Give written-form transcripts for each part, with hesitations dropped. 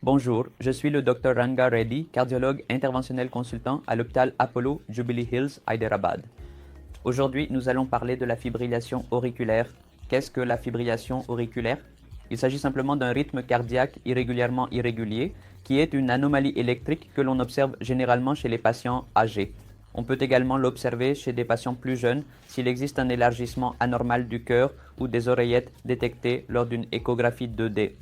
Bonjour, je suis le Dr Ranga Reddy, cardiologue interventionnel consultant à l'hôpital Apollo Jubilee Hills, Hyderabad. Aujourd'hui, nous allons parler de la fibrillation auriculaire. Qu'est-ce que la fibrillation auriculaire? Il s'agit simplement d'un rythme cardiaque irrégulièrement irrégulier, qui est une anomalie électrique que l'on observe généralement chez les patients âgés. On peut également l'observer chez des patients plus jeunes s'il existe un élargissement anormal du cœur ou des oreillettes détectées lors d'une échographie 2D.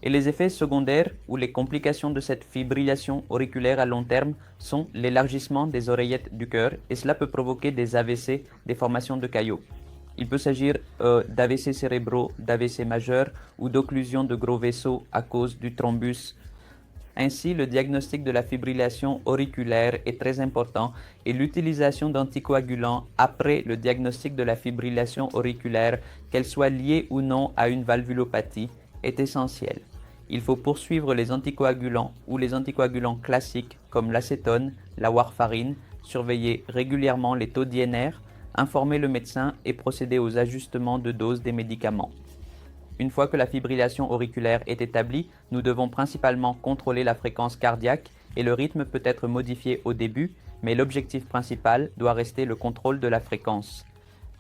Et les effets secondaires ou les complications de cette fibrillation auriculaire à long terme sont l'élargissement des oreillettes du cœur et cela peut provoquer des AVC, des formations de caillots. Il peut s'agir d'AVC cérébraux, d'AVC majeurs ou d'occlusion de gros vaisseaux à cause du thrombus. Ainsi, le diagnostic de la fibrillation auriculaire est très important et l'utilisation d'anticoagulants après le diagnostic de la fibrillation auriculaire, qu'elle soit liée ou non à une valvulopathie, est essentielle. Il faut poursuivre les anticoagulants ou les anticoagulants classiques comme l'acétone, la warfarine, surveiller régulièrement les taux d'INR, informer le médecin et procéder aux ajustements de dose des médicaments. Une fois que la fibrillation auriculaire est établie, nous devons principalement contrôler la fréquence cardiaque et le rythme peut être modifié au début, mais l'objectif principal doit rester le contrôle de la fréquence.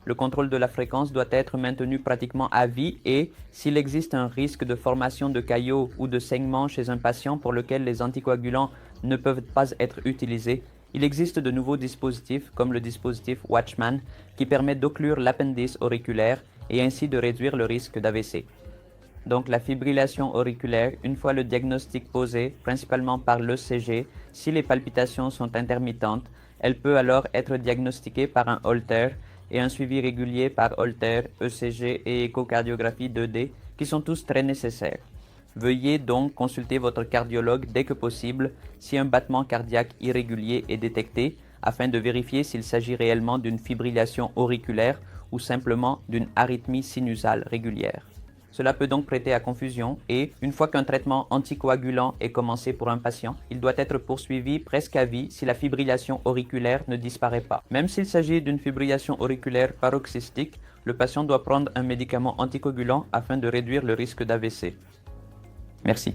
Le contrôle de la fréquence doit être maintenu pratiquement à vie et, s'il existe un risque de formation de caillots ou de saignement chez un patient pour lequel les anticoagulants ne peuvent pas être utilisés, il existe de nouveaux dispositifs comme le dispositif Watchman qui permet d'occlure l'appendice auriculaire et ainsi de réduire le risque d'AVC. Donc la fibrillation auriculaire, une fois le diagnostic posé, principalement par l'ECG, si les palpitations sont intermittentes, elle peut alors être diagnostiquée par un Holter et un suivi régulier par Holter, ECG et échocardiographie 2D qui sont tous très nécessaires. Veuillez donc consulter votre cardiologue dès que possible si un battement cardiaque irrégulier est détecté afin de vérifier s'il s'agit réellement d'une fibrillation auriculaire ou simplement d'une arythmie sinusale régulière. Cela peut donc prêter à confusion et, une fois qu'un traitement anticoagulant est commencé pour un patient, il doit être poursuivi presque à vie si la fibrillation auriculaire ne disparaît pas. Même s'il s'agit d'une fibrillation auriculaire paroxystique, le patient doit prendre un médicament anticoagulant afin de réduire le risque d'AVC. Merci.